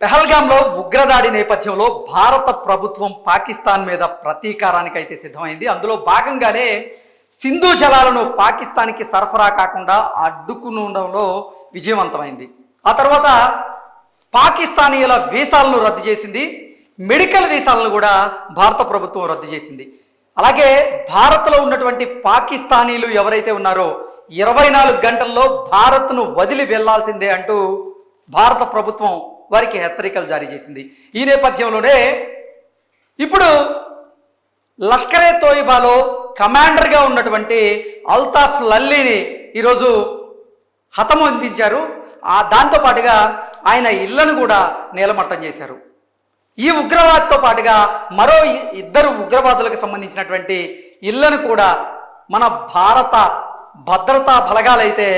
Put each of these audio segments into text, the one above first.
పెహల్గాంలో ఉగ్రదాడి నేపథ్యంలో భారత ప్రభుత్వం పాకిస్తాన్ మీద ప్రతీకారానికి అయితే సిద్ధమైంది. అందులో భాగంగానే సింధు జలాలను పాకిస్తాన్కి సరఫరా కాకుండా అడ్డుకునడంలో విజయవంతమైంది. ఆ తర్వాత పాకిస్తానీయుల వీసాలను రద్దు చేసింది. మెడికల్ వీసాలను కూడా భారత ప్రభుత్వం రద్దు చేసింది. అలాగే భారత్లో ఉన్నటువంటి పాకిస్తానీలు ఎవరైతే ఉన్నారో 24 గంటల్లో భారత్ను వదిలి వెళ్లాల్సిందే అంటూ భారత ప్రభుత్వం వారికి హెచ్చరికలు జారీ చేసింది. ఈ నేపథ్యంలోనే ఇప్పుడు లష్కరే తోయిబాలో కమాండర్గా ఉన్నటువంటి అల్తాఫ్ లల్లీని ఈరోజు హతమొందించారు. దాంతోపాటుగా ఆయన ఇళ్లను కూడా నేలమట్టం చేశారు. ఈ ఉగ్రవాదితో పాటుగా మరో 2 ఉగ్రవాదులకు సంబంధించినటువంటి ఇళ్లను కూడా మన భారత భద్రతా బలగాలైతే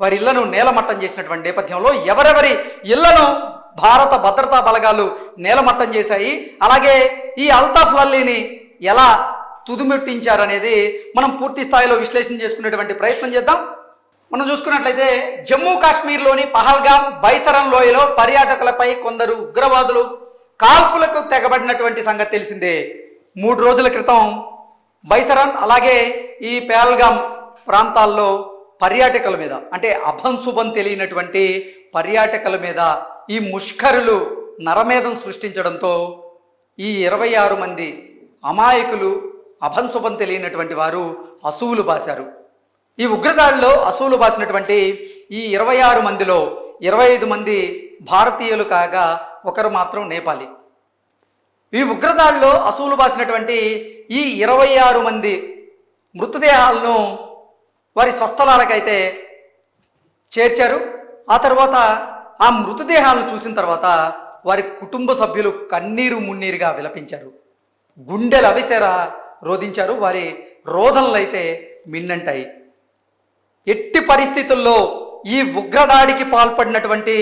వారి ఇళ్లను నేలమట్టం చేసినటువంటి నేపథ్యంలో ఎవరెవరి ఇళ్లను భారత భద్రతా బలగాలు నేలమట్టం చేశాయి, అలాగే ఈ అల్తాఫ్ లల్లీని ఎలా తుదిమెట్టించారనేది మనం పూర్తి స్థాయిలో విశ్లేషణ చేసుకునేటువంటి ప్రయత్నం చేద్దాం. మనం చూసుకున్నట్లయితే జమ్మూ కాశ్మీర్లోని పహల్గాం బైసరన్ లోయలో పర్యాటకులపై కొందరు ఉగ్రవాదులు కాల్పులకు తెగబడినటువంటి సంగతి తెలిసిందే. 3 రోజుల క్రితం బైసరన్ అలాగే ఈ పహల్గాం ప్రాంతాల్లో పర్యాటకుల మీద, అంటే అభంశుభం తెలియనటువంటి పర్యాటకుల మీద ఈ ముష్కరులు నరమేధం సృష్టించడంతో ఈ 26 మంది అమాయకులు అభంశుభం తెలియనటువంటి వారు అసువులు బాశారు. ఈ ఉగ్రదాడిలో అసువులు బాసినటువంటి ఈ 26 మందిలో 25 మంది భారతీయులు కాగా ఒకరు మాత్రం నేపాలి. ఈ ఉగ్రదాడిలో అసువులు బాసినటువంటి ఈ 26 మంది మృతదేహాలను వారి స్వస్థలాలకైతే చేర్చారు. ఆ తర్వాత ఆ మృతదేహాలను చూసిన తర్వాత వారి కుటుంబ సభ్యులు కన్నీరు మున్నీరుగా విలపించారు, గుండెలు అవిసేరా రోధించారు. వారి రోదనలు అయితే మిన్నంటాయి. ఎట్టి పరిస్థితుల్లో ఈ ఉగ్రదాడికి పాల్పడినటువంటి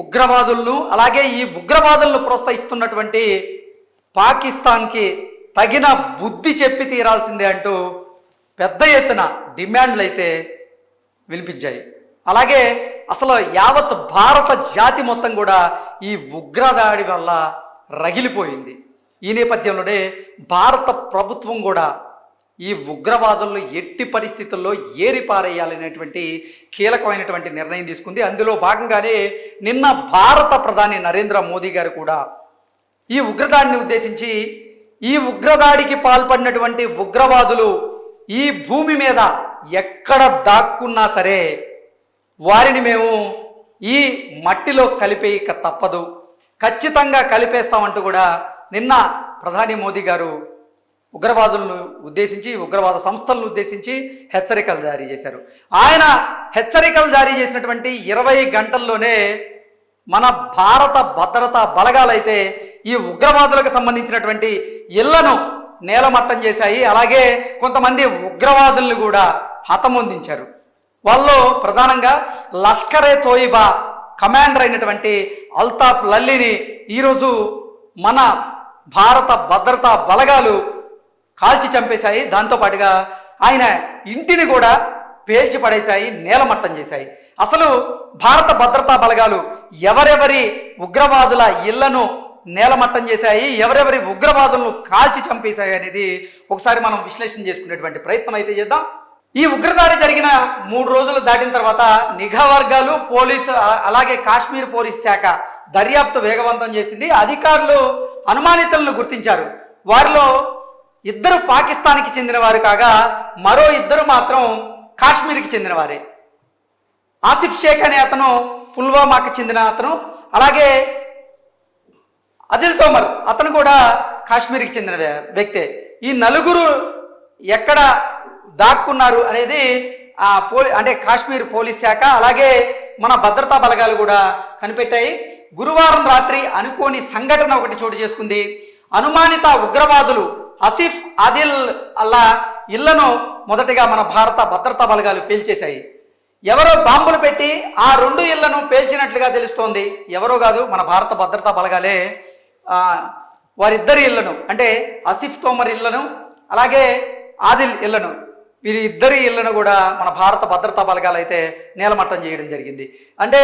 ఉగ్రవాదులను, అలాగే ఈ ఉగ్రవాదులను ప్రోత్సహిస్తున్నటువంటి పాకిస్తాన్కి తగిన బుద్ధి చెప్పి తీరాల్సిందే అంటూ పెద్ద ఎత్తున డిమాండ్లు అయితే వినిపించాయి. అలాగే అసలు యావత్ భారత జాతి మొత్తం కూడా ఈ ఉగ్రదాడి వల్ల రగిలిపోయింది. ఈ నేపథ్యంలోనే భారత ప్రభుత్వం కూడా ఈ ఉగ్రవాదులను ఎట్టి పరిస్థితుల్లో ఏరిపారేయాలనేటువంటి కీలకమైనటువంటి నిర్ణయం తీసుకుంది. అందులో భాగంగానే నిన్న భారత ప్రధాని నరేంద్ర మోదీ గారు కూడా ఈ ఉగ్రదాడిని ఉద్దేశించి ఈ ఉగ్రదాడికి పాల్పడినటువంటి ఉగ్రవాదులు ఈ భూమి మీద ఎక్కడ దాక్కున్నా సరే వారిని మేము ఈ మట్టిలో కలిపేయక తప్పదు, ఖచ్చితంగా కలిపేస్తామంటూ కూడా నిన్న ప్రధాని మోదీ గారు ఉగ్రవాదులను ఉద్దేశించి, ఉగ్రవాద సంస్థలను ఉద్దేశించి హెచ్చరికలు జారీ చేశారు. ఆయన హెచ్చరికలు జారీ చేసినటువంటి 20 గంటల్లోనే మన భారత భద్రతా బలగాలైతే ఈ ఉగ్రవాదులకు సంబంధించినటువంటి ఇళ్లను నేలమట్టం చేశాయి. అలాగే కొంతమంది ఉగ్రవాదులను కూడా హతమొందించారు. వాళ్ళు ప్రధానంగా లష్కరే తోయిబా కమాండర్ అయినటువంటి అల్తాఫ్ లల్లీని ఈరోజు మన భారత భద్రతా బలగాలు కాల్చి చంపేశాయి. దాంతోపాటుగా ఆయన ఇంటిని కూడా పేల్చి పడేశాయి, నేలమట్టం చేశాయి. అసలు భారత భద్రతా బలగాలు ఎవరెవరి ఉగ్రవాదుల ఇళ్లను నేలమట్టం చేశాయి, ఎవరెవరి ఉగ్రవాదులను కాల్చి చంపేశాయి అనేది ఒకసారి మనం విశ్లేషణ చేసుకునేటువంటి ప్రయత్నం అయితే చేద్దాం. ఈ ఉగ్రదాడి జరిగిన 3 రోజులు దాటిన తర్వాత నిఘా వర్గాలు, పోలీసు, అలాగే కాశ్మీర్ పోలీస్ శాఖ దర్యాప్తు వేగవంతం చేసింది. అధికారులు అనుమానితులను గుర్తించారు. వారిలో 2 పాకిస్తాన్కి చెందిన వారు కాగా మరో 2 మాత్రం కాశ్మీర్కి చెందిన వారే. ఆసిఫ్ షేక్ అనే అతను పుల్వామాకి చెందిన అతను, అలాగే అదిల్ తోమర్ అతను కూడా కాశ్మీర్కి చెందిన వ్యక్తే. ఈ 4 ఎక్కడ దాక్కున్నారు అనేది అంటే కాశ్మీర్ పోలీస్ శాఖ అలాగే మన భద్రతా బలగాలు కూడా కనిపెట్టాయి. గురువారం రాత్రి అనుకోని సంఘటన ఒకటి చోటు చేసుకుంది. అనుమానిత ఉగ్రవాదులు ఆసిఫ్, ఆదిల్ అల్లా ఇళ్లను మొదటగా మన భారత భద్రతా బలగాలు పేల్చేశాయి. ఎవరో బాంబులు పెట్టి ఆ 2 ఇళ్లను పేల్చినట్లుగా తెలుస్తోంది. ఎవరో కాదు, మన భారత భద్రతా బలగాలే వారిద్దరి ఇళ్లను, అంటే ఆసిఫ్ తోమర్ ఇళ్లను అలాగే ఆదిల్ ఇళ్లను, వీరి ఇళ్లను కూడా మన భారత భద్రతా బలగాలు అయితే నేలమట్టం చేయడం జరిగింది. అంటే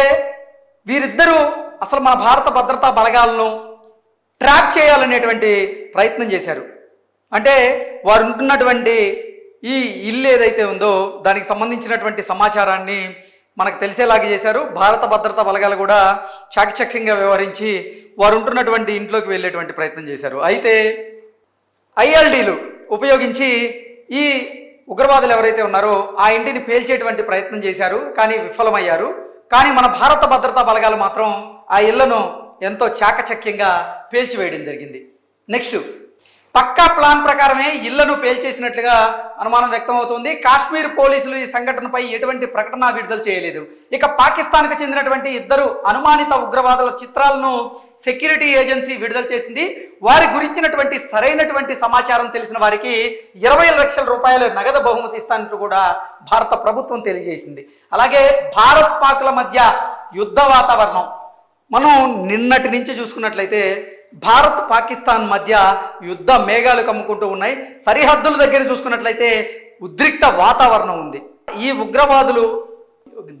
వీరిద్దరూ అసలు మన భారత భద్రతా బలగాలను ట్రాప్ చేయాలనేటువంటి ప్రయత్నం చేశారు. అంటే వారు ఉంటున్నటువంటి ఈ ఇల్లు ఏదైతే ఉందో దానికి సంబంధించినటువంటి సమాచారాన్ని మనకు తెలిసేలాగా చేశారు. భారత భద్రతా బలగాలు కూడా చాకచక్యంగా వ్యవహరించి వారు ఉంటున్నటువంటి ఇంట్లోకి వెళ్ళేటువంటి ప్రయత్నం చేశారు. అయితే ఐఎల్డీలు ఉపయోగించి ఈ ఉగ్రవాదులు ఎవరైతే ఉన్నారో ఆ ఇంటిని పేల్చేటువంటి ప్రయత్నం చేశారు, కానీ విఫలమయ్యారు. కానీ మన భారత భద్రతా బలగాలు మాత్రం ఆ ఇళ్లను ఎంతో చాకచక్యంగా పేల్చివేయడం జరిగింది. నెక్స్ట్, పక్కా ప్లాన్ ప్రకారమే ఇళ్లను పేల్చేసినట్లుగా అనుమానం వ్యక్తమవుతుంది. కాశ్మీర్ పోలీసులు ఈ సంఘటనపై ఎటువంటి ప్రకటన విడుదల చేయలేదు. ఇక పాకిస్తాన్కు చెందినటువంటి ఇద్దరు అనుమానిత ఉగ్రవాదుల చిత్రాలను సెక్యూరిటీ ఏజెన్సీ విడుదల చేసింది. వారి గురించినటువంటి సరైనటువంటి సమాచారం తెలిసిన వారికి 20 లక్షల రూపాయల నగదు బహుమతి ఇస్తానంటూ కూడా భారత ప్రభుత్వం తెలియజేసింది. అలాగే భారత్ పాక్ల మధ్య యుద్ధ వాతావరణం మనం నిన్నటి నుంచి చూసుకున్నట్లయితే భారత్ పాకిస్తాన్ మధ్య యుద్ధ మేఘాలు కమ్ముకుంటూ ఉన్నాయి. సరిహద్దుల దగ్గర చూసుకున్నట్లయితే ఉద్రిక్త వాతావరణం ఉంది. ఈ ఉగ్రవాదులు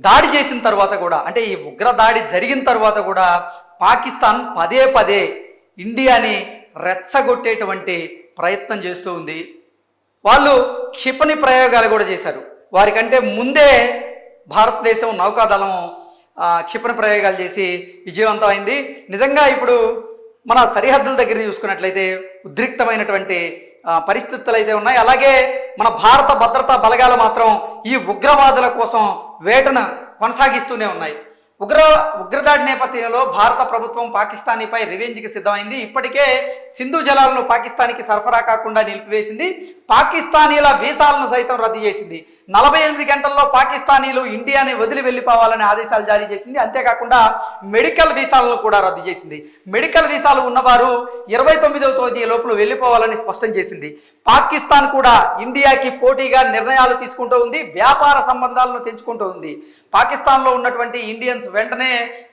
దాడి చేసిన తర్వాత కూడా, అంటే ఈ ఉగ్ర దాడి జరిగిన తర్వాత కూడా పాకిస్తాన్ పదే పదే ఇండియాని రెచ్చగొట్టేటువంటి ప్రయత్నం చేస్తూ ఉంది. వాళ్ళు క్షిపణి ప్రయోగాలు కూడా చేశారు. వారికంటే ముందే భారతదేశం నౌకాదళం క్షిపణి ప్రయోగాలు చేసి విజయవంతమైంది. నిజంగా ఇప్పుడు మన సరిహద్దుల దగ్గర చూసుకున్నట్లయితే ఉద్రిక్తమైనటువంటి పరిస్థితులు అయితే ఉన్నాయి. అలాగే మన భారత భద్రతా బలగాలు మాత్రం ఈ ఉగ్రవాదుల కోసం వేటను కొనసాగిస్తూనే ఉన్నాయి. ఉగ్రదాడి నేపథ్యంలో భారత ప్రభుత్వం పాకిస్తానీపై రివెంజ్కి సిద్ధమైంది. ఇప్పటికే సింధు జలాలను పాకిస్తాన్కి సరఫరా కాకుండా నిలిపివేసింది. పాకిస్తానీల వీసాలను సైతం రద్దు చేసింది. 48 గంటల్లో పాకిస్తానీలు ఇండియాని వదిలి వెళ్ళిపోవాలని ఆదేశాలు జారీ చేసింది. అంతేకాకుండా మెడికల్ వీసాలను కూడా రద్దు చేసింది. మెడికల్ వీసాలు ఉన్నవారు 29వ తేదీ లోపల వెళ్ళిపోవాలని స్పష్టం చేసింది. పాకిస్తాన్ కూడా ఇండియాకి పోటీగా నిర్ణయాలు తీసుకుంటూ ఉంది, వ్యాపార సంబంధాలను తెంచుకుంటూ ఉంది. పాకిస్తాన్లో ఉన్నటువంటి ఇండియన్స్ వెంటనే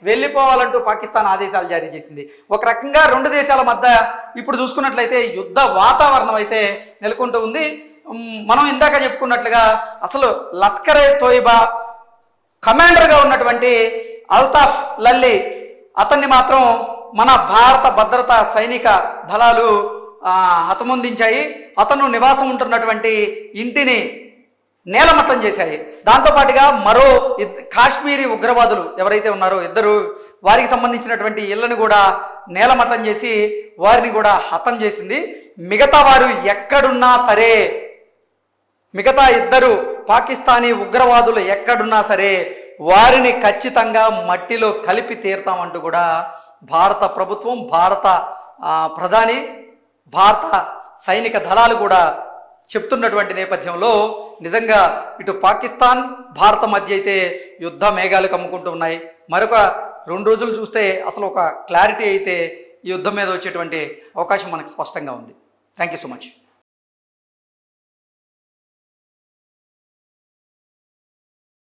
వెళ్ళిపోవాలంటూ పాకిస్తాన్ ఆదేశాలు జారీ చేసింది. ఒక రకంగా రెండు దేశాల మధ్య ఇప్పుడు చూసుకున్నట్లయితే యుద్ధ వాతావరణం అయితే నెలకొంటూ ఉంది. మనం ఇందాక చెప్పుకున్నట్లుగా అసలు లష్కరే తోయిబా కమాండర్గా ఉన్నటువంటి అల్తాఫ్ లల్లీ అతన్ని మాత్రం మన భారత భద్రతా సైనిక దళాలు హతమొందించాయి. అతను నివాసం ఉంటున్నటువంటి ఇంటిని నేలమట్టం చేశాయి. దాంతోపాటుగా మరో కాశ్మీరీ ఉగ్రవాదులు ఎవరైతే ఉన్నారో ఇద్దరు, వారికి సంబంధించినటువంటి ఇళ్లను కూడా నేలమట్టం చేసి వారిని కూడా హతం చేసింది. మిగతా వారు ఎక్కడున్నా సరే, మిగతా ఇద్దరు పాకిస్తానీ ఉగ్రవాదులు ఎక్కడున్నా సరే వారిని ఖచ్చితంగా మట్టిలో కలిపి తీరుతామంటూ కూడా భారత ప్రభుత్వం, భారత ప్రధాని, భారత సైనిక దళాలు కూడా చెప్తున్నటువంటి నేపథ్యంలో నిజంగా ఇటు పాకిస్తాన్ భారత మధ్య అయితే యుద్ధ మేఘాలు కమ్ముకుంటూ ఉన్నాయి. మరొక 2 రోజులు చూస్తే అసలు ఒక క్లారిటీ అయితే ఈ యుద్ధం మీద వచ్చేటువంటి అవకాశం మనకు స్పష్టంగా ఉంది. Thank you so much.